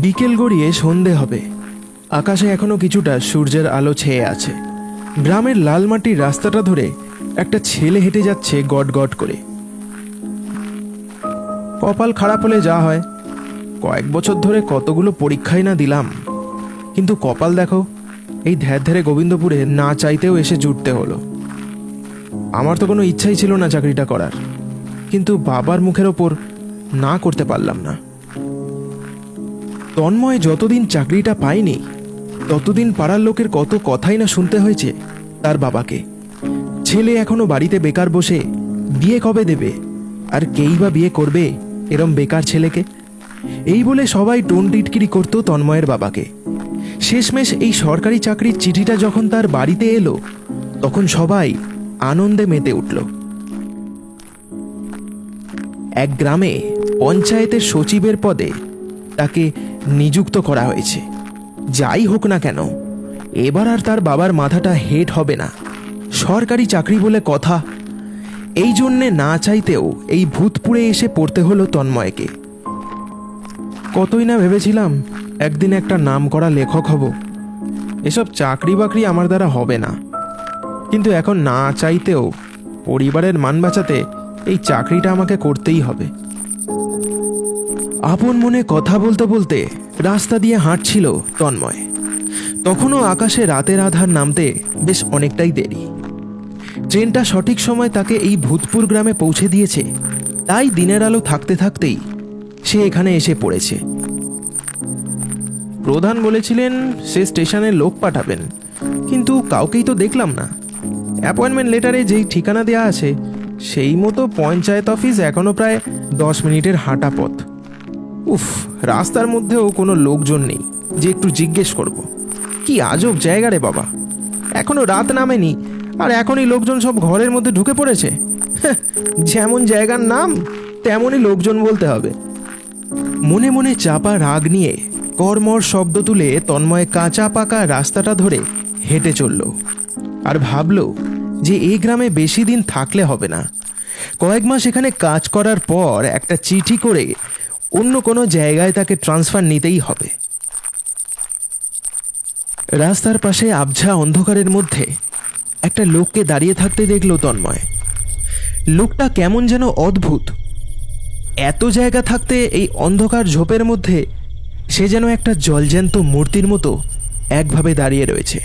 বিকেল গড়িয়ে সন্ধে হবে। আকাশে এখনো কিছুটা সূর্যের আলো ছেয়ে আছে। গ্রামের লাল মাটির রাস্তাটা ধরে একটা ছেলে হেঁটে যাচ্ছে গট গট করে। কপাল খারাপ হলে যা হয়, কয়েক বছর ধরে কতগুলো পরীক্ষাই না দিলাম, কিন্তু কপাল দেখো, এই ধ্যার ধ্যারে গোবিন্দপুরে না চাইতেও এসে জুটতে হলো। আমার তো কোনো ইচ্ছাই ছিল না চাকরিটা করার, কিন্তু বাবার মুখের ওপর না করতে পারলাম না। তন্ময় যতদিন চাকরিটা পায়নি ততদিন পাড়ার লোকের কত কথাই না শুনতে হয়েছে তার বাবাকে। ছেলে এখনো বাড়িতে বেকার বসে, বিয়ে কবে দেবে, আর কেই বা বিয়ে করবে এরম বেকার ছেলেকে, এই বলে সবাই টোন টিটকিরি করতো তন্ময়ের বাবাকে। শেষমেশ এই সরকারি চাকরির চিঠিটা যখন তার বাড়িতে এলো, তখন সবাই আনন্দে মেতে উঠল। এক গ্রামে পঞ্চায়েতের সচিবের পদে তাকে নিযুক্ত করা হয়েছে। যাই হোক না কেন, এবার আর তার বাবার মাথাটা হেট হবে না, সরকারি চাকরি বলে কথা। এই জন্যে না চাইতেও এই ভূতপুরে এসে পড়তে হলো তন্ময়কে। কতই না ভেবেছিলাম একদিন একটা নামকরা লেখক হব, এসব চাকরি বাকরি আমার দ্বারা হবে না, কিন্তু এখন না চাইতেও পরিবারের মান বাঁচাতে এই চাকরিটা আমাকে করতেই হবে। আপন মনে কথা বলতে বলতে রাস্তা দিয়ে হাঁটছিল তন্ময়। তখনও আকাশে রাতের আধার নামতে বেশ অনেকটাই দেরি। ট্রেনটা সঠিক সময় তাকে এই ভূতপুর গ্রামে পৌঁছে দিয়েছে, তাই দিনের আলো থাকতে থাকতেই সে এখানে এসে পড়েছে। প্রধান বলেছিলেন সে স্টেশনে লোক পাঠাবেন, কিন্তু কাউকেই তো দেখলাম না। অ্যাপয়েন্টমেন্ট লেটারে যেই ঠিকানা দেওয়া আছে সেই মতো পঞ্চায়েত অফিস এখনো প্রায় 10 মিনিটের হাঁটা পথ। উফ, রাস্তার মধ্যেও কোনো লোকজন নেই যে একটু জিজ্ঞেস করব। কি আজব জায়গা রে বাবা, এখনো রাত নামেনি আর এখনই লোকজন সব ঘরের মধ্যে ঢুকে পড়েছে। যেমন জায়গার নাম তেমনই লোকজন বলতে হবে। মনে মনে চাপা রাগ নিয়ে কর্মর শব্দ তুলে তন্ময় কাঁচা পাকা রাস্তাটা ধরে হেঁটে চলল, আর ভাবল যে এই গ্রামে বেশি দিন থাকলে হবে না। কয়েক মাস এখানে কাজ করার পর একটা চিঠি করে অন্য কোনো জায়গায় তাকে ট্রান্সফার নিতেই হবে। রাস্তার পাশে আবঝা অন্ধকারের মধ্যে একটা লোককে দাঁড়িয়ে থাকতে দেখল তন্ময়। লোকটা কেমন যেন অদ্ভুত। এত জায়গা থাকতে এই অন্ধকার ঝোপের মধ্যে সে যেন একটা জলজ্যান্ত মূর্তির মতো একভাবে দাঁড়িয়ে রয়েছে।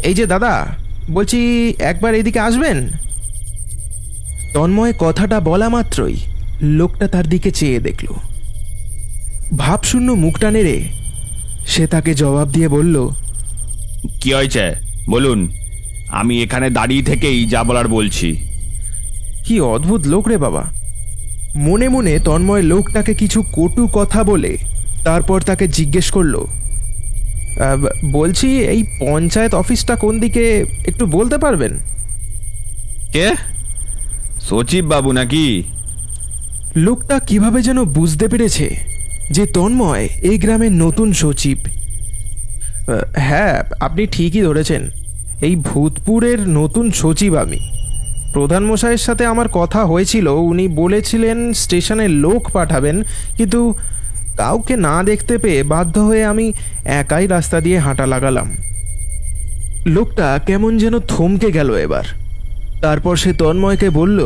এই যে দাদা, বলছি একবার এদিকে আসবেন। তন্ময় কথাটা বলা মাত্রই লোকটা তার দিকে চেয়ে দেখল। ভাবশূন্য মুখটা নেড়ে সে তাকে জবাব দিয়ে বলল, কি হয়েছে বলুন, আমি এখানে দাঁড়িয়ে থেকেই যা বলার বলছি। কি অদ্ভুত লোক রে বাবা। মনে মনে তন্ময় লোকটাকে কিছু কটু কথা বলে তারপর তাকে জিজ্ঞেস করলো, বলছি এই পঞ্চায়েত অফিসটা কোন দিকে একটু বলতে পারবেন? কে, সচিব বাবু নাকি? লোকটা কিভাবে যেন বুঝতে পেরেছে যে তন্ময় এই গ্রামের নতুন সচিব। হ্যাঁ, আপনি ঠিকই ধরেছেন, এই ভূতপুরের নতুন সচিব আমি। প্রধান মশাইয়ের সাথে আমার কথা হয়েছিল, উনি বলেছিলেন স্টেশনে লোক পাঠাবেন, কিন্তু কাউকে না দেখতে পেয়ে বাধ্য হয়ে আমি একাই রাস্তা দিয়ে হাঁটা লাগালাম। লোকটা কেমন যেন থমকে গেল এবার। তারপর সে তন্ময়কে বলল,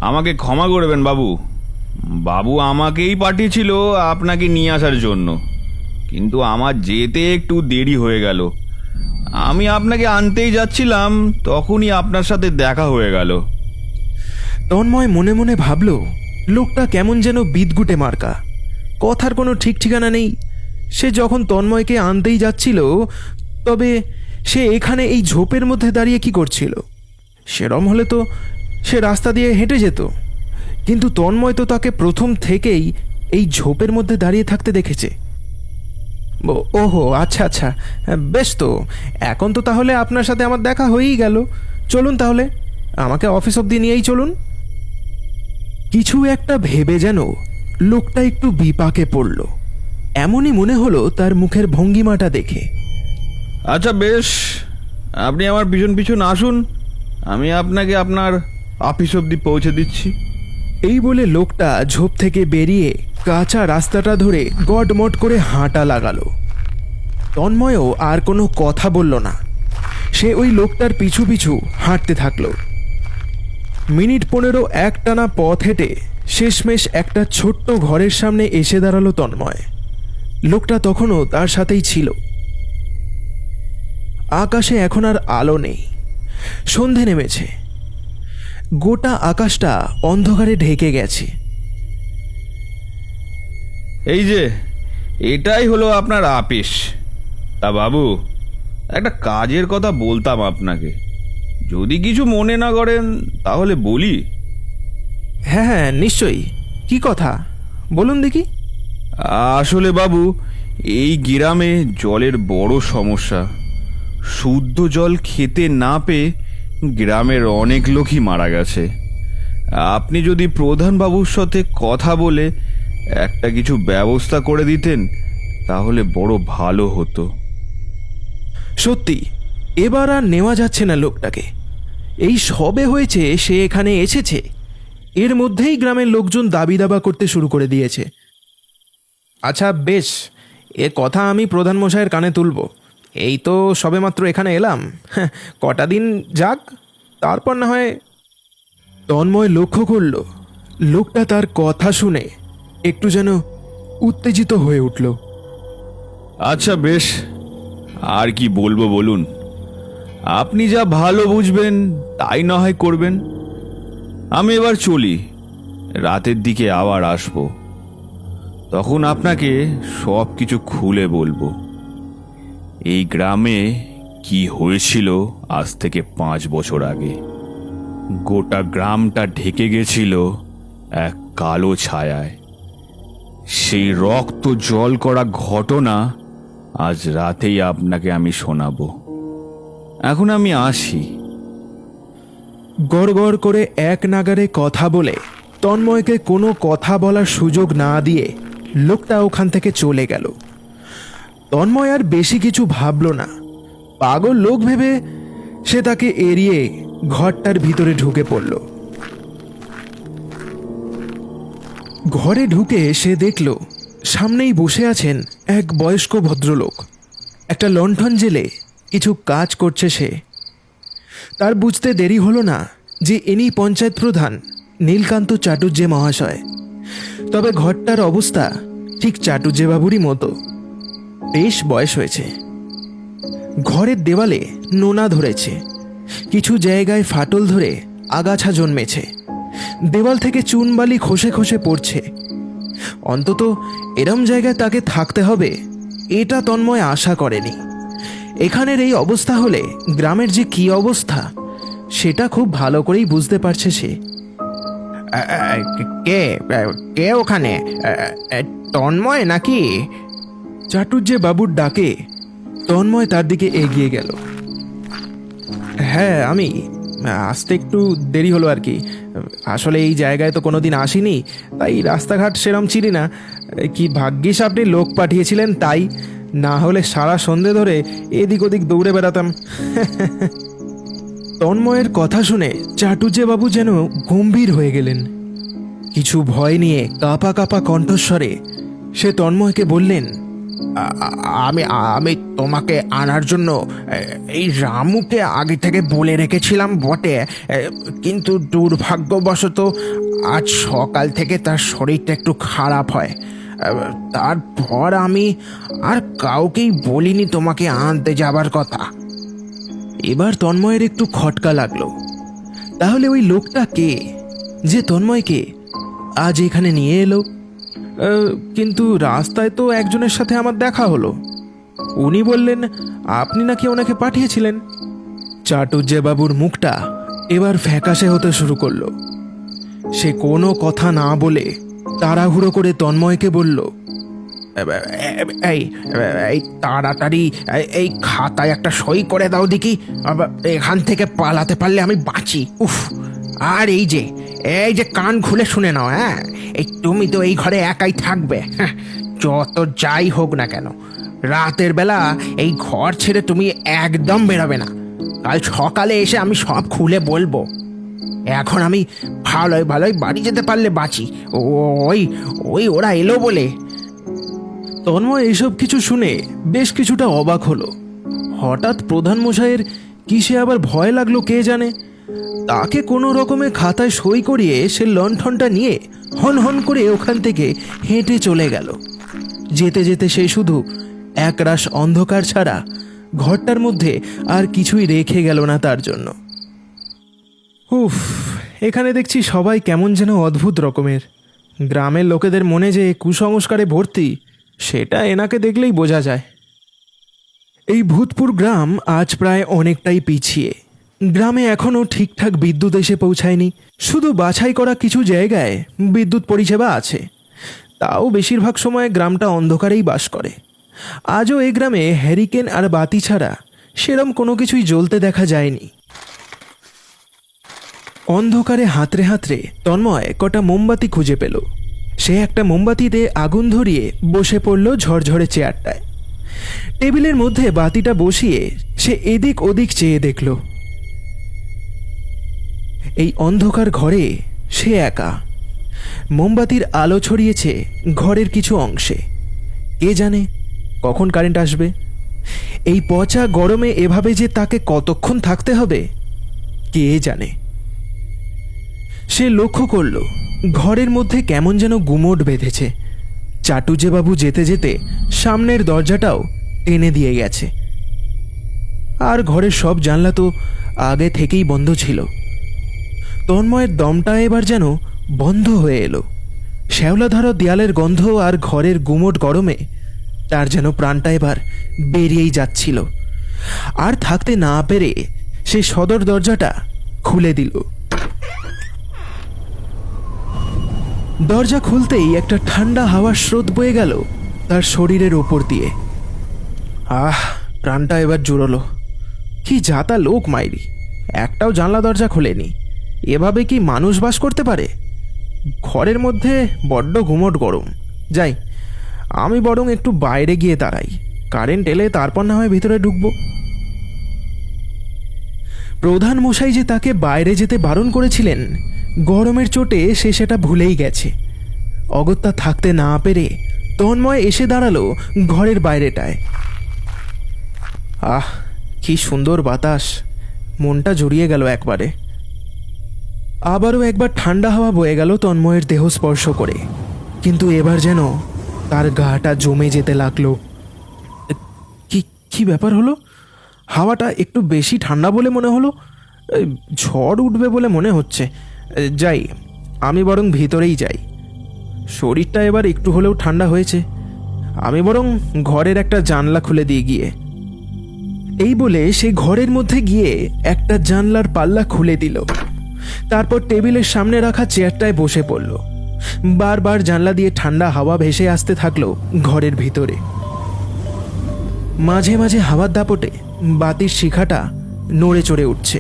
আমাকে ক্ষমা করবেন বাবু, বাবু আমাকেই পাঠিয়েছিল আপনাকে নিয়ে আসার জন্য, কিন্তু আমার যেতে একটু দেরি হয়ে গেল। আমি আপনাকে আনতেই যাচ্ছিলাম, তখনই আপনার সাথে দেখা হয়ে গেল। তন্ময় মনে মনে ভাবল লোকটা কেমন যেন বিদগুটে মার্কা, কথার কোনো ঠিক ঠিকানা নেই। সে যখন তন্ময়কে আনতেই যাচ্ছিল, তবে সে এখানে এই ঝোপের মধ্যে দাঁড়িয়ে কি করছিল? সেরম হলে তো সে রাস্তা দিয়ে হেঁটে যেত, কিন্তু তন্ময় তো তাকে প্রথম থেকেই এই ঝোপের মধ্যে দাঁড়িয়ে থাকতে দেখেছে। ওহো, আচ্ছা আচ্ছা, বেশ, তো এখন তো তাহলে আপনার সাথে আমার দেখা হয়েই গেল। চলুন তাহলে, আমাকে অফিস অবধি নিয়েই চলুন। কিছু একটা ভেবে যেন লোকটা একটু বিপাকে পড়ল, এমনই মনে হলো তার মুখের ভঙ্গিমাটা দেখে। আচ্ছা বেশ, আপনি আমার পিছন পিছন আসুন, আমি আপনাকে আপনার অফিস অবধি পৌঁছে দিচ্ছি। এই বলে লোকটা ঝোপ থেকে বেরিয়ে কাঁচা রাস্তাটা ধরে গটমট করে হাঁটা লাগালো। তন্ময়ও আর কোনো কথা বলল না। সে ওই লোকটার পিছু পিছু হাঁটতে থাকলো। মিনিট 15 একটানা পথ হেঁটে শেষমেশ একটা ছোট্ট ঘরের সামনে এসে দাঁড়ালো তন্ময়। লোকটা তখনও তার সাথেই ছিল। আকাশে এখন আর আলো নেই, সন্ধে নেমেছে। গোটা আকাশটা অন্ধকারে ঢেকে গেছে। এই যে, এটাই হলো আপনার আপিস। তা বাবু, একটা কাজের কথা বলতাম আপনাকে, যদি কিছু মনে না করেন তাহলে বলি। হ্যাঁ হ্যাঁ, নিশ্চয়ই। কি কথা বলুন দেখি। আসলে বাবু, এই গ্রামে জলের বড় সমস্যা। শুদ্ধ জল খেতে না পেয়ে গ্রামের অনেক লোকই মারা গেছে। আপনি যদি প্রধান বাবুর সাথে কথা বলে একটা কিছু ব্যবস্থা করে দিতেন তাহলে বড় ভালো হতো। সত্যি এবার আর নেওয়া যাচ্ছে না লোকটাকে। এই সবে হয়েছে সে এখানে এসেছে, এর মধ্যেই গ্রামের লোকজন দাবি দাবা করতে শুরু করে দিয়েছে। আচ্ছা বেশ, এ কথা আমি প্রধান মশাইয়ের কানে তুলব। এই তো সবেমাত্র এখানে এলাম, কটা দিন যাক, তারপর না হয়। তন্ময় লক্ষ্য করল লোকটা তার কথা শুনে একটু যেন উত্তেজিত হয়ে উঠল। আচ্ছা বেশ, আর কি বলবো বলুন। আপনি যা ভালো বুঝবেন তাই না হয় করবেন। আমি এবার চলি, রাতের দিকে আবার আসবো। তখন আপনাকে সব কিছু খুলে বলবো। এই গ্রামে কি হয়েছিল আজ থেকে 5 বছর আগে। গোটা গ্রামটা ঢেকে গেছিল এক কালো ছায়ায়। সেই রক্ত জল করা ঘটনা আজ রাতেই আপনাকে আমি শোনাবো। এখন আমি আসি। গড় গড় করে এক নাগারে কথা বলে তন্ময়কে কোনো কথা বলার সুযোগ না দিয়ে লোকটা ওখান থেকে চলে গেল। তন্ময় আর বেশি কিছু ভাবল না। পাগল লোক ভেবে সে তাকে এড়িয়ে ঘরটার ভিতরে ঢুকে পড়ল। ঘরে ঢুকে সে দেখল সামনেই বসে আছেন এক বয়স্ক ভদ্রলোক। একটা লণ্ঠন জেলে কিছু কাজ করছে সে। তার বুঝতে দেরি হলো না যে ইনি পঞ্চায়েত প্রধান নীলকান্ত চাটুর্যে মহাশয়। তবে ঘরটার অবস্থা ঠিক চাটুর্যেবাবুরই মতো। বেশ বয়স হয়েছে। ঘরের দেওয়ালে নোনা ধরেছে, কিছু জায়গায় ফাটল ধরে আগাছা জন্মেছে, দেওয়াল থেকে চুনবালি খসে খসে পড়ছে। অন্তত এরম জায়গায় তাকে থাকতে হবে এটা তন্ময় আশা করেনি। এখানের এই অবস্থা হলে গ্রামের যে কি অবস্থা সেটা খুব ভালো করেই বুঝতে পারছে সে। কে কে ওখানে? তন্ময় নাকি? চাটুর্যে বাবুর ডাকে তন্ময় তার দিকে এগিয়ে গেল। হ্যাঁ আমি, আসতে একটু দেরি হলো আর কি। আসলে এই জায়গায় তো কোনোদিন আসিনি, তাই রাস্তাঘাট সেরম চিনি না। কি ভাগ্যিস আপনি লোক পাঠিয়েছিলেন তাই, না হলে সারা সন্ধে ধরে এদিক ওদিক দৌড়ে বেড়াতাম। তন্ময়ের কথা শুনে চাটুর্যে বাবু যেন গম্ভীর হয়ে গেলেন। কিছু ভয় নিয়ে কাঁপা কাঁপা কণ্ঠস্বরে সে তন্ময়কে বললেন, আমি আমি তোমাকে আনার জন্য এই রামুকে আগে থেকে বলে রেখেছিলাম বটে, কিন্তু দুর্ভাগ্যবশত আজ সকাল থেকে তার শরীরটা একটু খারাপ হয়। তারপর আমি আর কাউকেই বলিনি তোমাকে আনতে যাবার কথা। এবার তন্ময়ের একটু খটকা লাগলো। তাহলে ওই লোকটা কে যে তন্ময়কে আজ এখানে নিয়ে এলো? কিন্তু রাস্তায় তো একজনের সাথে আমার দেখা হলো। উনি বললেন আপনি নাকি ওনাকে পাঠিয়েছিলেন। চাটুর্যে বাবুর মুখটা এবার ফ্যাকাশে হতে শুরু করলো। সে কোনো কথা না বলে তাড়াহুড়ো করে তন্ময়কে বলল, এই এই তাড়াতাড়ি এই খাতায় একটা সই করে দাও দেখি, এখান থেকে পালাতে পারলে আমি বাঁচি। উফ! আর এই যে কান খুলে শুনে নাও, হ্যাঁ, এই তুমি তো এই ঘরে একাই থাকবে। হ্যাঁ, যত যাই হোক না কেন রাতের বেলা এই ঘর ছেড়ে তুমি একদম বেরোবে না। কাল সকালে এসে আমি সব খুলে বলবো। এখন আমি ভালোই ভালোই বাড়ি যেতে পারলে বাঁচি। ওই ওই ওরা এলো বলে। তন্ময় এসব কিছু শুনে বেশ কিছুটা অবাক হলো। হঠাৎ প্রধান মশাইয়ের কিসে আবার ভয় লাগলো কে জানে। তাকে কোনো রকমে খাতায় সই করিয়ে সে লণ্ঠনটা নিয়ে হন হন করে ওখান থেকে হেঁটে চলে গেল। যেতে যেতে সে শুধু একরাশ অন্ধকার ছাড়া ঘরটার মধ্যে আর কিছুই রেখে গেল না তার জন্য। উফ, এখানে দেখছি সবাই কেমন যেন অদ্ভুত রকমের। গ্রামের লোকেদের মনে যে কুসংস্কারে ভর্তি সেটা এনাকে দেখলেই বোঝা যায়। এই ভূতপুর গ্রাম আজ প্রায় অনেকটাই পিছিয়ে। গ্রামে এখনও ঠিকঠাক বিদ্যুৎ এসে পৌঁছায়নি। শুধু বাছাই করা কিছু জায়গায় বিদ্যুৎ পরিষেবা আছে, তাও বেশিরভাগ সময় গ্রামটা অন্ধকারেই বাস করে। আজও এই গ্রামে হ্যারিকেন আর বাতি ছাড়া সেরম কোনো কিছুই জ্বলতে দেখা যায়নি। অন্ধকারে হাতড়ে হাতড়ে তন্ময় কটা মোমবাতি খুঁজে পেল। সে একটা মোমবাতিতে আগুন ধরিয়ে বসে পড়ল ঝরঝরে চেয়ারটায়। টেবিলের মধ্যে বাতিটা বসিয়ে সে এদিক ওদিক চেয়ে দেখল। এই অন্ধকার ঘরে সে একা। মোমবাতির আলো ছড়িয়েছে ঘরের কিছু অংশে। কে জানে কখন কারেন্ট আসবে। এই পচা গরমে এভাবে যে তাকে কতক্ষণ থাকতে হবে কে জানে। সে লক্ষ্য করল ঘরের মধ্যে কেমন যেন গুমোট বেঁধেছে। চাটুজ্যেবাবু যেতে যেতে সামনের দরজাটাও টেনে দিয়ে গেছে। আর ঘরের সব জানলা তো আগে থেকেই বন্ধ ছিল। তন্ময়ের দমটা এবার যেন বন্ধ হয়ে এলো। শ্যাওলাধরা দেয়ালের গন্ধ আর ঘরের গুমোট গরমে তার যেন প্রাণটা এবার বেরিয়েই যাচ্ছিল। আর থাকতে না পেরে সে সদর দরজাটা খুলে দিল। দরজা খুলতেই একটা ঠান্ডা হাওয়ার স্রোত বয়ে গেল তার শরীরের ওপর দিয়ে। প্রাণটা এবার জুড়লো। কি যাতা লোক মাইরি, একটাও জানলা দরজা খোলেনি। এভাবে কি মানুষ বাস করতে পারে? ঘরের মধ্যে বড্ড গুমোট গরম। যাই, আমি বরং একটু বাইরে গিয়ে দাঁড়াই। কারেন্ট এলে তারপর না হয় ভিতরে ঢুকবো। প্রধান মশাই যে তাকে বাইরে যেতে বারণ করেছিলেন, গরমের চোটে সে সেটা ভুলেই গেছে। অগত্যা থাকতে না পেরে তন্ময় এসে দাঁড়ালো ঘরের বাইরেটায়। কি সুন্দর বাতাস, মনটা জড়িয়ে গেল একবারে। আবারও একবার ঠান্ডা হাওয়া বয়ে গেল তন্ময়ের দেহ স্পর্শ করে, কিন্তু এবার যেন তার গাটা জমে যেতে লাগলো। কি ব্যাপার হলো? হাওয়াটা একটু বেশি ঠান্ডা বলে মনে হলো। ঝড় উঠবে বলে মনে হচ্ছে। যাই, আমি বরং ভিতরেই যাই। শরীরটা এবার একটু হলেও ঠান্ডা হয়েছে। আমি বরং ঘরের একটা জানলা খুলে দিয়ে গিয়ে। এই বলে সে ঘরের মধ্যে গিয়ে একটা জানলার পাল্লা খুলে দিল। তারপর টেবিলের সামনে রাখা চেয়ারটায় বসে পড়ল। বারবার জানলা দিয়ে ঠান্ডা হাওয়া ভেসে আসতে থাকলো ঘরের ভিতরে। মাঝে মাঝে হাওয়ার দাপটে বাতির শিখাটা নড়ে চড়ে উঠছে।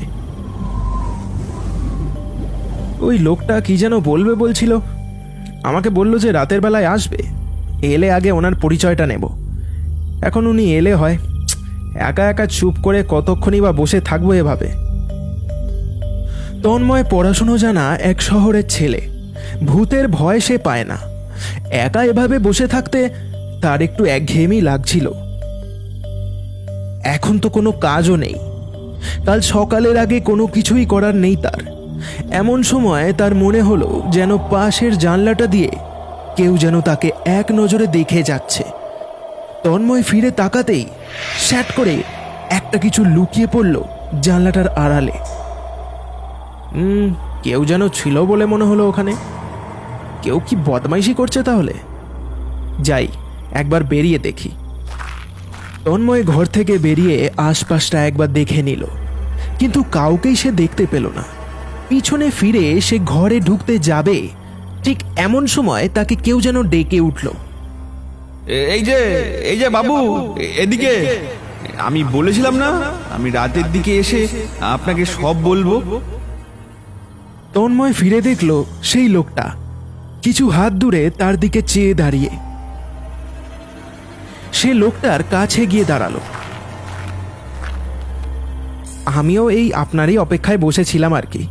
ওই লোকটা কি যেন বলবে বলছিল। আমাকে বলল যে রাতের বেলায় আসবে, এলে আগে ওনার পরিচয়টা নেব। এখন উনি এলে হয়, একা একা চুপ করে কতক্ষণই বা বসে থাকবো এভাবে। তন্ময় পড়াশুনো জানা এক শহরের ছেলে। ভূতের ভয় সে পায় না। একা এভাবে বসে থাকতে তার একটু একঘেয়েমি লাগছিল। এখন তো কোনো কাজও নেই। কাল সকালের আগে কোনো কিছুই করার নেই তার। এমন সময় তার মনে হলো যেন পাশের জানলাটা দিয়ে কেউ যেন তাকে এক নজরে দেখে যাচ্ছে। তন্ময় ফিরে তাকাতেই স্যাট করে একটা কিছু লুকিয়ে পড়ল জানলাটার আড়ালে। কেউ যেন ছিল বলে মনে হলো ওখানে। কেউ কি বদমাইশি করছে তাহলে? যাই, একবার বেরিয়ে দেখি। তন্ময় ঘর থেকে বেরিয়ে আশপাশটা একবার দেখে নিল, কিন্তু কাউকেই সে দেখতে পেল না। পিছনে ফিরে সে ঘরে ঢুকতে যাবে, ঠিক এমন সময় তাকে কেউ যেন ডেকে উঠল। এই যে বাবু, এদিকে। আমি বলেছিলাম না আমি রাতের দিকে এসে আপনাকে সব বলবো। তন্ময় ফিরে দেখল সেই লোকটা কিছু হাত দূরে তার দিকে চেয়ে দাঁড়িয়ে। সে লোকটার কাছে গিয়ে দাঁড়ালো। আমিও এই আপনারই অপেক্ষায় বসেছিলাম আর কি।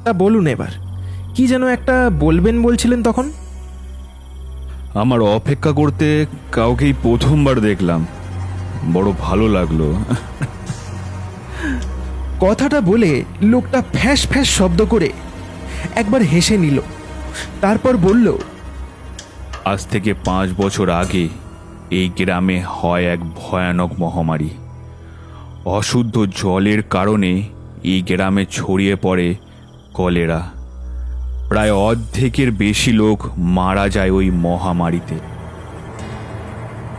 তা বলুন এবার, কি যেন একটা বলবেন বলছিলেন তখন? আমার অপেক্ষা করতে কাউকেই প্রথমবার দেখলাম, বড় ভালো লাগলো। কথাটা বলে লোকটা ফ্যাঁস ফ্যাঁস শব্দ করে একবার হেসে নিল, তারপর বলল, আজ থেকে 5 বছর আগে এই গ্রামে হয় এক ভয়ানক মহামারী। অশুদ্ধ জলের কারণে এই গ্রামে ছড়িয়ে পড়ে কলেরা। প্রায় অর্ধেকের বেশি লোক মারা যায় ওই মহামারীতে।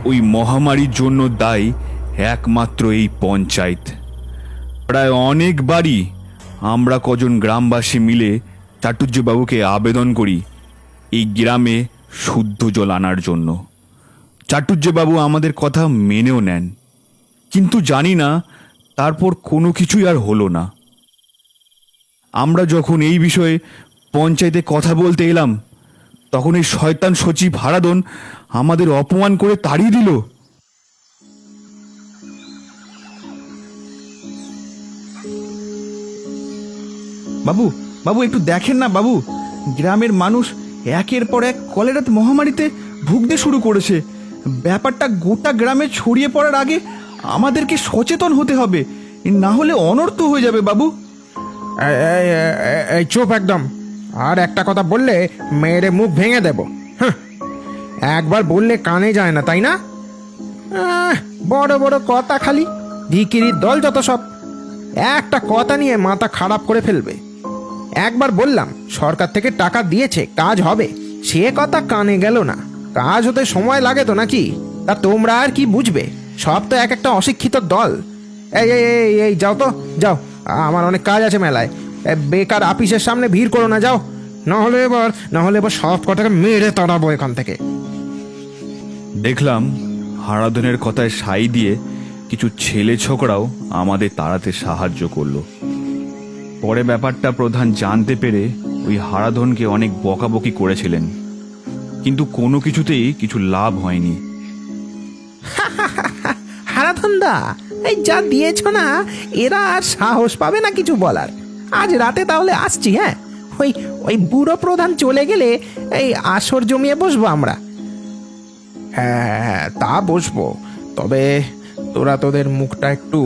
ওই মহামারীর জন্য দায়ী একমাত্র এই পঞ্চায়েত। প্রায় অনেক বাড়ি আমরা কজন গ্রামবাসী মিলে চাটুর্যবাবুকে আবেদন করি এই গ্রামে শুদ্ধ জল আনার জন্য। চাটুর্যবাবু আমাদের কথা মেনেও নেন, কিন্তু জানি না তারপর কোনো কিছুই আর হলো না। আমরা যখন এই বিষয়ে পঞ্চায়েতে কথা বলতে এলাম, তখন এই শয়তান সচিব হারাধন আমাদের অপমান করে তাড়িয়ে দিল। বাবু, বাবু একটু দেখেন না বাবু, গ্রামের মানুষ একের পর এক কলেরাতে মহামারীতে ভুগতে শুরু করেছে। ব্যাপারটা গোটা গ্রামে ছড়িয়ে পড়ার আগে আমাদেরকে সচেতন হতে হবে, না হলে অনর্থ হয়ে যাবে বাবু। এই চুপ একদম! আর একটা কথা বললে মেয়েরে মুখ ভেঙে দেব। একবার বললে কানে যায় না, তাই না? বড় বড় কথা, খালি ভিকিরির দল যত সব। একটা কথা নিয়ে মাথা খারাপ করে ফেলবে। একবার বললাম সরকার থেকে টাকা দিয়েছে, কাজ হবে, সে কথা কানে গেল না। কাজ হতে সময় লাগে তো নাকি? তা তোমরা আর কি বুঝবে? সব তো এক একটা অশিক্ষিত দল। এই এই এই এই যাও তো, যাও, আমার অনেক কাজ আছে মেলায়। বেকার আপিসের সামনে ভিড় করো না, যাও, নাহলে এবার সব কটাকে মেরে তাড়াবো এখান থেকে। দেখলাম হারাধনের কথায় সাই দিয়ে কিছু ছেলে ছোকরাও আমাদের তাড়াতে সাহায্য করলো। পরে ব্যাপারটা প্রধান জানতে পেরে ওই হারাধনকে অনেক বকাবকি করেছিলেন, কিন্তু কোনো কিছুতেই কিছু লাভ হয়নি। হারাধনদা, এই যা দিয়েছ না, এরা আর সাহস পাবে না কিছু বলার। আজ রাতে তাহলে আসছি। হ্যাঁ, ওই ওই বুড়ো প্রধান চলে গেলে এই আসর জমিয়ে বসবো আমরা। হ্যাঁ, তা বসবো, তবে তোরা তোদের মুখটা একটু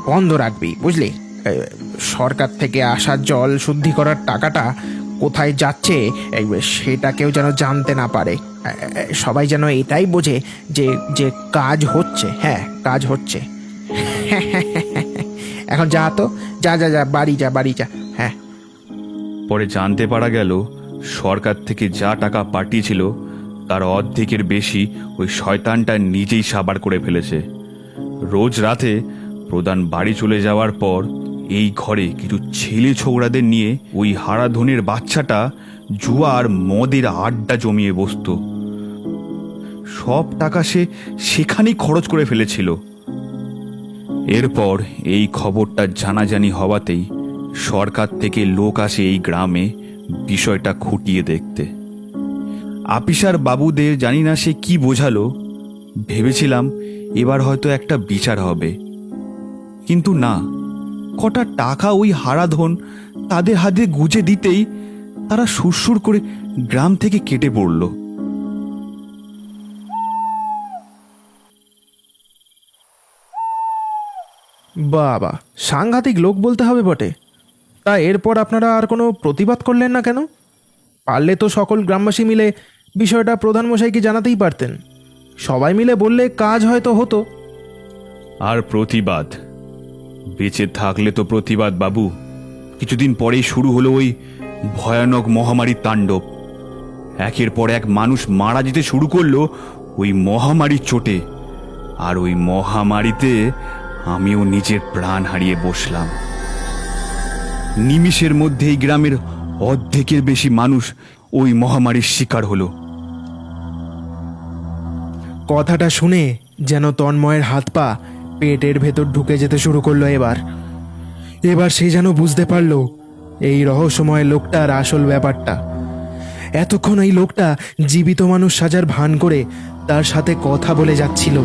বন্ধ রাখবি, বুঝলি? সরকার থেকে আসা জল শুদ্ধি করার টাকাটা কোথায় যাচ্ছে সেটা কেউ যেন জানতে না পারে। সবাই যেন এটাই বোঝে যে যে কাজ হচ্ছে। হ্যাঁ, কাজ হচ্ছে। এখন যা তো, যা যা যা, বাড়ি যা, বাড়ি যা। হ্যাঁ। পরে জানতে পারা গেল সরকার থেকে যা টাকা পাঠিয়েছিল তার অর্ধেকের বেশি ওই শয়তানটা নিজেই সাবার করে ফেলেছে। রোজ রাতে প্রধান বাড়ি চলে যাওয়ার পর এই ঘরে কিছু ছেলে ছোকরাদের নিয়ে ওই হারাধনের বাচ্চাটা জুয়া আর মদের আড্ডা জমিয়ে বসত। সব টাকা সে সেখানেই খরচ করে ফেলেছিল। এরপর এই খবরটা জানাজানি হওয়াতেই সরকার থেকে লোক আসে এই গ্রামে বিষয়টা খুঁটিয়ে দেখতে। আপিসার বাবুদের জানি না সে কি বোঝালো, ভেবেছিলাম এবার হয়তো একটা বিচার হবে, কিন্তু না। কটা টাকা ওই হারাধন তাদের হাতে গুজে দিতেই তারা সুরসুর করে গ্রাম থেকে কেটে পড়ল। বাবা, সাংঘাতিক লোক বলতে হবে বটে। তা এরপর আপনারা আর কোনো প্রতিবাদ করলেন না কেন? পারলে তো সকল গ্রামবাসী মিলে বিষয়টা প্রধানমশাইকে জানাতেই পারতেন। সবাই মিলে বললে কাজ হয়তো হতো। আর প্রতিবাদ? বেঁচে থাকলে তো প্রতিবাদ বাবু। কিছুদিন পরেই শুরু হলো ওই ভয়ানক মহামারীর তাণ্ডব। একের পর এক মানুষ মারা যেতে শুরু করলো ওই মহামারীর চোটে। আর ওই মহামারীতে আমিও নিজের প্রাণ হারিয়ে বসলাম। নিমিষের মধ্যেই গ্রামের অর্ধেকের বেশি মানুষ ওই মহামারীর শিকার হলো। কথাটা শুনে যেন তন্ময়ের হাত পা পেটের ভেতর ঢুকে যেতে শুরু করলো। এবার সে যেন বুঝতে পারলো এই রহস্যময় লোকটার আসল ব্যাপারটা। এতক্ষণ এই লোকটা জীবিত মানুষ সাজার ভান করে তার সাথে কথা বলে যাচ্ছিল।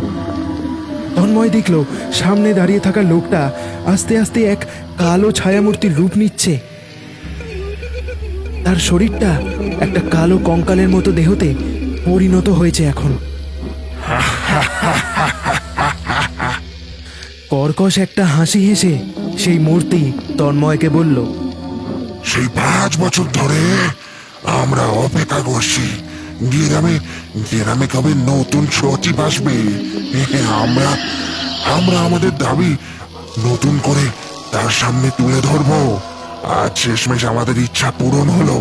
তন্ময় দেখল সামনে দাঁড়িয়ে থাকা লোকটা আস্তে আস্তে এক কালো ছায়ামূর্তির রূপ নিচ্ছে। তার শরীরটা একটা কালো কঙ্কালের মতো দেহতে পরিণত হয়েছে এখন। কর্কশ একটা হাসি হেসে সেই মূর্তি তন্ময়কে বলল, সেই 5 বছর ধরে আমরা অপেক্ষা করছি গ্রামে গ্রামে কবে নতুন সচিব আসবে। আমরা আমরা আমাদের দাবি নতুন করে তার সামনে তুলে ধরবো। আজ শেষমেশ আমাদের ইচ্ছা পূরণ হলো।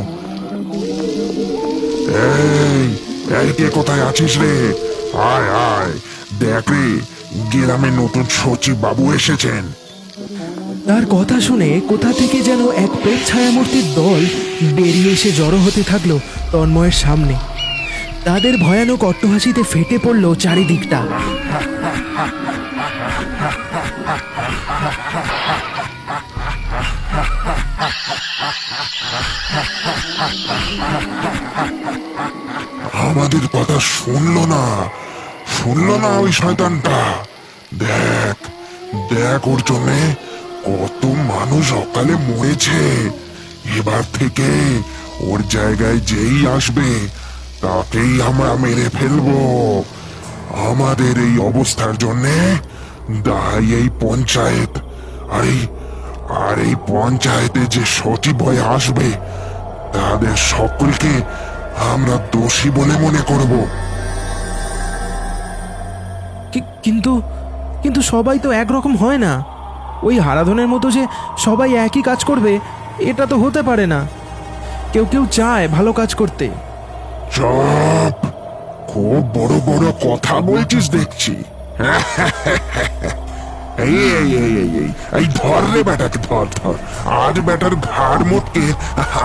এই এই কে কোথায় আছিস রে? আয় আয়, দেখ রে, গ্রামে নতুন সচিব বাবু এসেছেন। তার কথা শুনে কোথা থেকে যেন এক প্রেত ছায়ামূর্তির দল বেরিয়ে এসে জড়ো হতে থাকলো তন্ময়ের সামনে। তাদের ভয়ানক অট্টহাসিতে ফেটে পড়ল চারিদিকটা। আমাদের কথা শুনলো না ওই শয়তানটা। দেখ দেখ, ওর জন্যে কত মানুষ অকালে মরেছে। এবার থেকে ওর জায়গায় যেই আসবে তাকেই আমরা মেরে ফেলবো। আমাদের এই অবস্থার জন্যে দায়ী এই পঞ্চায়েত। আর এই পঞ্চায়েতে যে সচিব হয়ে আসবে তাদের সকলকে আমরা দোষী বলে মনে করব। কিন্তু কিন্তু সবাই তো একরকম হয় না। ওই হারাধনের মতো যে সবাই একই কাজ করবে এটা তো হতে পারে না। কেউ কেউ চায় ভালো কাজ করতে। চুপ, খুব বড় বড় কথা বলছিস দেখছি। এই এই এই এই এই এই ধর রে বেটাকে, ধর ধর। আজ বেটার ঘাড় মোটকে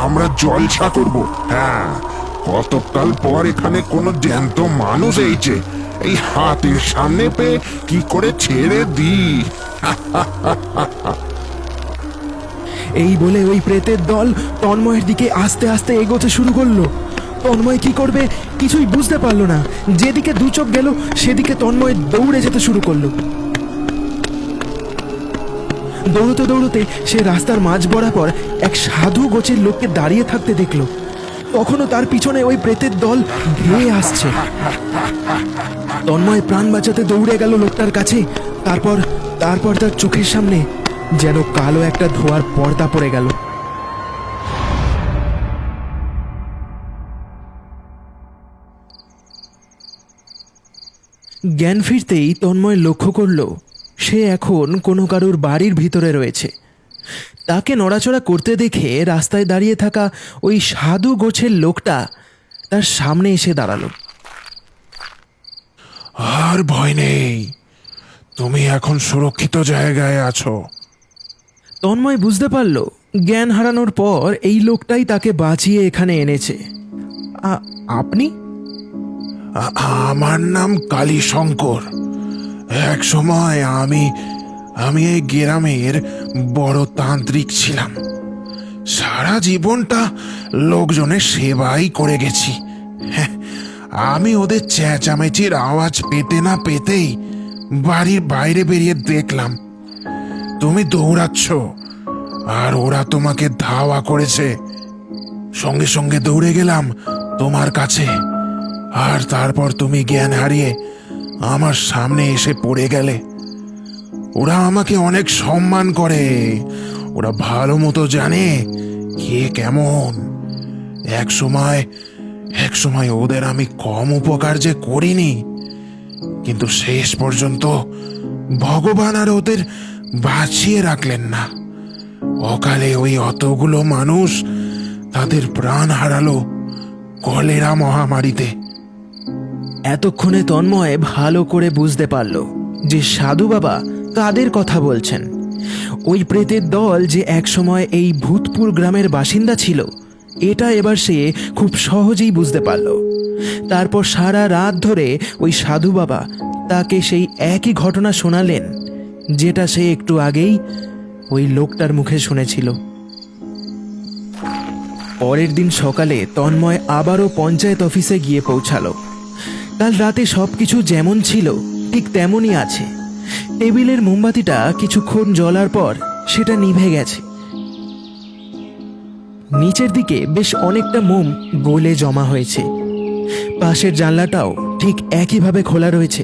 আমরা জলসা করব। হ্যাঁ, কতকাল পর এখানে কোনো জ্যান্ত মানুষ এইছে। এই হাতের সামনে পেয়ে কি করে ছেড়ে দি। এই বলে ওই প্রেতের দল তন্ময়ের দিকে আস্তে আস্তে এগোতে শুরু করলো। তন্ময় কি করবে কিছুই বুঝতে পারলো না। যেদিকে দু চোখ গেল সেদিকে তন্ময় দৌড়ে যেতে শুরু করলো। দৌড়তে দৌড়তে সে রাস্তার মাঝ বরাবর এক সাধু গোছের লোককে দাঁড়িয়ে থাকতে দেখলো। তখনও তার পিছনে ওই প্রেতের দল ধেয়ে আসছে। তন্ময় প্রাণ বাঁচাতে দৌড়ে গেল লোকটার কাছে। তারপর তার চোখের সামনে যেন কালো একটা ধোঁয়ার পর্দা পড়ে গেল। জ্ঞান ফিরতেই তন্ময় লক্ষ্য করল সে এখন কোনো কারুর বাড়ির ভিতরে রয়েছে। তাকে নড়াচড়া করতে দেখে রাস্তায় দাঁড়িয়ে থাকা ওই সাধু গোছের লোকটা তার সামনে এসে দাঁড়ালো। আর ভয় নেই, তুমি এখন সুরক্ষিত জায়গায় আছো। তন্ময় বুঝতে পারল জ্ঞান হারানোর পর এই লোকটাই তাকে বাঁচিয়ে এখানে এনেছে। আপনি? আমার নাম কালী শঙ্কর। এক সময় আমি এই গ্রামের বড় তান্ত্রিক ছিলাম। সারা জীবনটা লোকজনের সেবাই করে গেছি। হ্যাঁ, আমি ওদের চেঁচামেচির আওয়াজ পেতে না পেতেই বাড়ির বাইরে বেরিয়ে দেখলাম তুমি দৌড়াচ্ছ আর ওরা তোমাকে ধাওয়া করেছে। সঙ্গে সঙ্গে দৌড়ে গেলাম তোমার কাছে। আর তারপর তুমি জ্ঞান হারিয়ে আমার সামনে এসে পড়ে গেলে। ওরা আমাকে অনেক সম্মান করে। ওরা ভালো মতো জানে কে কেমন। এক সময় ওদের আমি কম উপকার যে করিনি, কিন্তু শেষ পর্যন্ত ভগবান আর ওদের বাঁচিয়ে রাখলেন না। অকালে ওই অতগুলো মানুষ তাদের প্রাণ হারালো কলেরা মহামারীতে। এতক্ষণে তন্ময় ভালো করে বুঝতে পারল যে সাধু বাবা কাদের কথা বলছেন। ওই প্রেতের দল যে একসময় এই ভূতপুর গ্রামের বাসিন্দা ছিল এটা এবার সে খুব সহজেই বুঝতে পারল। তারপর সারা রাত ধরে ওই সাধু বাবা তাকে সেই একই ঘটনা শোনালেন যেটা সে একটু আগেই ওই লোকটার মুখে শুনেছিল। পরের দিন সকালে তন্ময় আবারও পঞ্চায়েত অফিসে গিয়ে পৌঁছালো। কাল রাতে সবকিছু যেমন ছিল ঠিক তেমনই আছে। টেবিলের মোমবাতিটা কিছুক্ষণ জ্বলার পর সেটা নিভে গেছে। নিচের দিকে বেশ অনেকটা মোম গলে জমা হয়েছে। পাশের জানলাটাও ঠিক একইভাবে খোলা রয়েছে।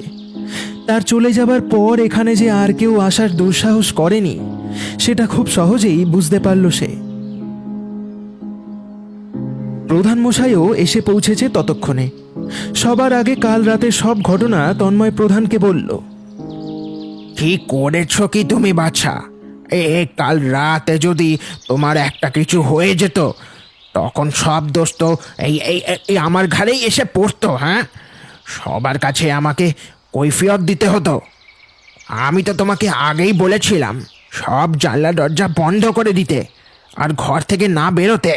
তার চলে যাবার পর এখানে যে আর কেউ আসার দুঃসাহস করেনি সেটা খুব সহজেই বুঝতে পারল সে। প্রধান মশাইও এসে পৌঁছেছে ততক্ষণে। সবার আগে কাল রাতে সব ঘটনা তন্ময় প্রধানকে বলল। কি করেছ কি তুমি বাছা? কাল রাতে যদি তোমার একটা কিছু হয়ে যেত তখন সব দোষ তো এই আমার ঘাড়েই এসে পড়তো। হ্যাঁ, সবার কাছে আমাকে কৈফিয়ত দিতে হতো। আমি তো তোমাকে আগেই বলেছিলাম সব জানলা দরজা বন্ধ করে দিতে আর ঘর থেকে না বেরোতে।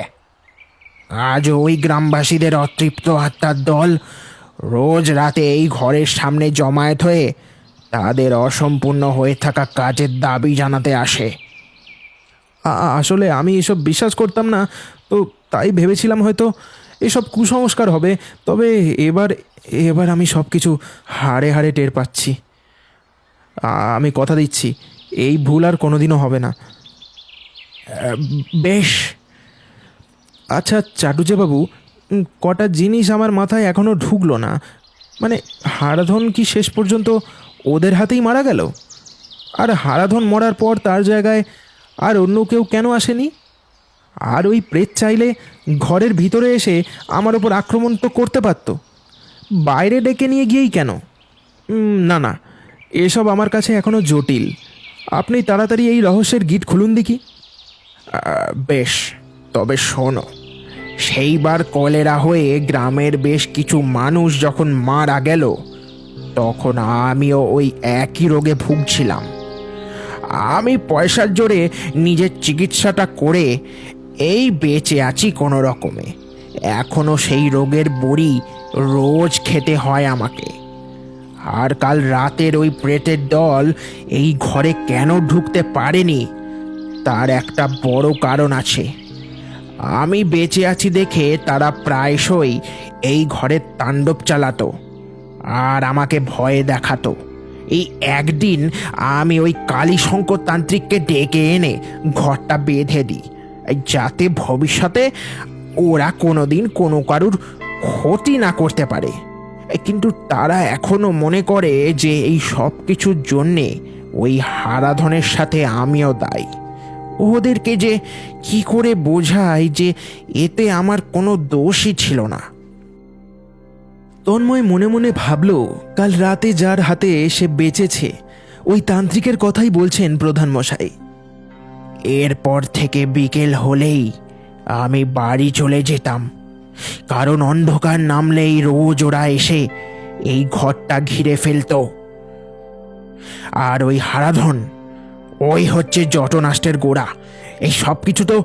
আজ ওই গ্রামবাসীদের অতৃপ্ত আত্মার দল রোজ রাতে এই ঘরের সামনে জমায়েত হয়ে তাদের অসম্পূর্ণ হয়ে থাকা কাজের দাবি জানাতে আসে। আসলে আমি এসব বিশ্বাস করতাম না, তো তাই ভেবেছিলাম হয়তো এসব কুসংস্কার হবে। তবে এবার এবার আমি সব কিছু হাড়ে হাড়ে টের পাচ্ছি। আমি কথা দিচ্ছি এই ভুল আর কোনোদিনও হবে না। বেশ। আচ্ছা চাটুজে বাবু, কটা জিনিস আমার মাথায় এখনও ঢুকলো না। মানে হারাধন কি শেষ পর্যন্ত ওদের হাতেই মারা গেল? আর হারাধন মরার পর তার জায়গায় আর অন্য কেউ কেন আসেনি? আর ওই প্রেত চাইলে ঘরের ভিতরে এসে আমার ওপর আক্রমণ তো করতে পারত, বাইরে ডেকে নিয়ে গিয়েই কেন? না না, এসব আমার কাছে এখনও জটিল। আপনি তাড়াতাড়ি এই রহস্যের গিট খুলুন দেখি। বেশ, তবে শোনো, সেইবার কলেরা হয়ে গ্রামের বেশ কিছু মানুষ যখন মারা গেল তখন আমিও ওই একই রোগে ভুগছিলাম। আমি পয়সার জোরে নিজের চিকিৎসাটা করে এই বেঁচে আছি কোনো রকমে। এখনো সেই রোগের বড়ি রোজ খেতে হয় আমাকে। আর কাল রাতের ওই প্রেতের দল এই ঘরে কেন ঢুকতে পারেনি তার একটা বড় কারণ আছে। আমি বেঁচে আছি দেখে তারা প্রায়শই এই ঘরে তাণ্ডব চালাতো আর আমাকে ভয়ে দেখাতো। এই একদিন আমি ওই কালীশঙ্কর তান্ত্রিককে ডেকে এনে ঘরটা বেঁধে দিই, যাতে ভবিষ্যতে ওরা কোনোদিন কোনো কারুর ক্ষতি না করতে পারে। কিন্তু তারা এখনো মনে করে যে এই সব কিছুর জন্যে ওই হারাধনের সাথে আমিও দায়ী। ওদেরকে যে কি করে বোঝাই যে এতে আমার কোনো দোষই ছিল না। তন্ময় মনে মনে ভাবল, কাল রাতে যার হাতে সে বেঁচেছে ওই তান্ত্রিকের কথাই বলছেন প্রধান মশাই। এরপর থেকে বিকেল হলেই আমি বাড়ি চলে যেতাম, কারণ অন্ধকার নামলেই রোজ ওরা এসে এই ঘরটা ঘিরে ফেলতো। আর ওই হারাধন, ওই হচ্ছে জটনাষ্টের গোড়া। এই সব কিছু তো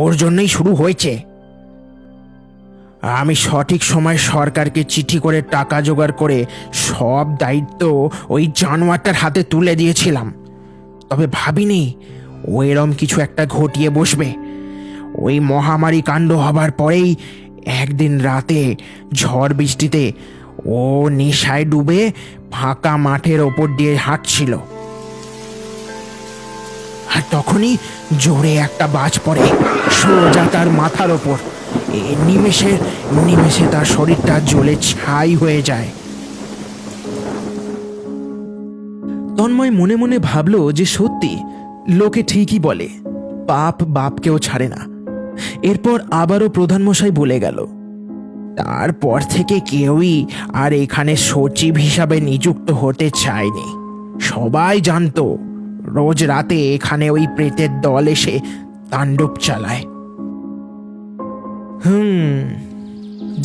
ওর জন্যই শুরু হয়েছে। আমি সঠিক সময় সরকারকে চিঠি করে টাকা জোগাড় করে সব দায়িত্ব ওই জানোয়ারটার হাতে তুলে দিয়েছিলাম। তবে ভাবিনি ও এরম কিছু একটা ঘটিয়ে বসবে। ওই মহামারী কাণ্ড হবার পরেই একদিন রাতে ঝড় বৃষ্টিতে ও নেশায় ডুবে ফাঁকা মাঠের ওপর দিয়ে হাঁটছিল। আর তখনই জোরে একটা বাজ পড়ে সোজা তার মাথার ওপর। নিমেষে তার শরীরটা জ্বলে ছাই হয়ে যায়। তন্ময় মনে মনে ভাবল যে সত্যি লোকে ঠিকই বলে, পাপ বাপকেও ছাড়ে না। এরপর আবারও প্রধানমশাই বলে গেল, তারপর থেকে কেউই আর এখানে সচিব হিসাবে নিযুক্ত হতে চায়নি। সবাই জানতো রোজ রাতে এখানে ওই প্রেতের দল এসে তাণ্ডব চালায়।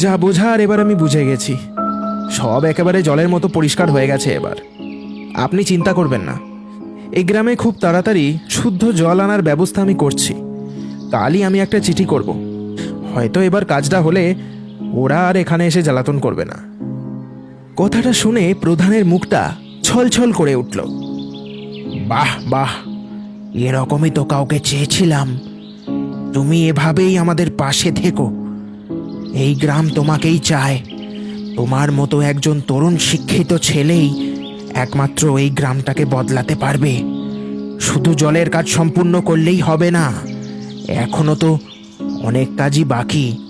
যা বোঝার এবার আমি বুঝে গেছি। সব একেবারে জলের মতো পরিষ্কার হয়ে গেছে এবার। আপনি চিন্তা করবেন না, এই গ্রামে খুব তাড়াতাড়ি শুদ্ধ জল আনার ব্যবস্থা আমি করছি। কালই আমি একটা চিঠি করব। হয়তো এবার কাজটা হলে ওরা আর এখানে এসে জ্বালাতন করবে না। কথাটা শুনে প্রধানের মুখটা ছলছল করে উঠল। বাহ বাহ, এরকমই তো কাউকে চেয়েছিলাম। তুমি এভাবেই আমাদের পাশে থেকো। এই গ্রাম তোমাকেই চায়। তোমার মতো একজন তরুণ শিক্ষিত ছেলেই একমাত্র এই গ্রামটাকে বদলাতে পারবে। শুধু জলের কাজ সম্পূর্ণ করলেই হবে না, এখনো তো অনেক কাজই বাকি।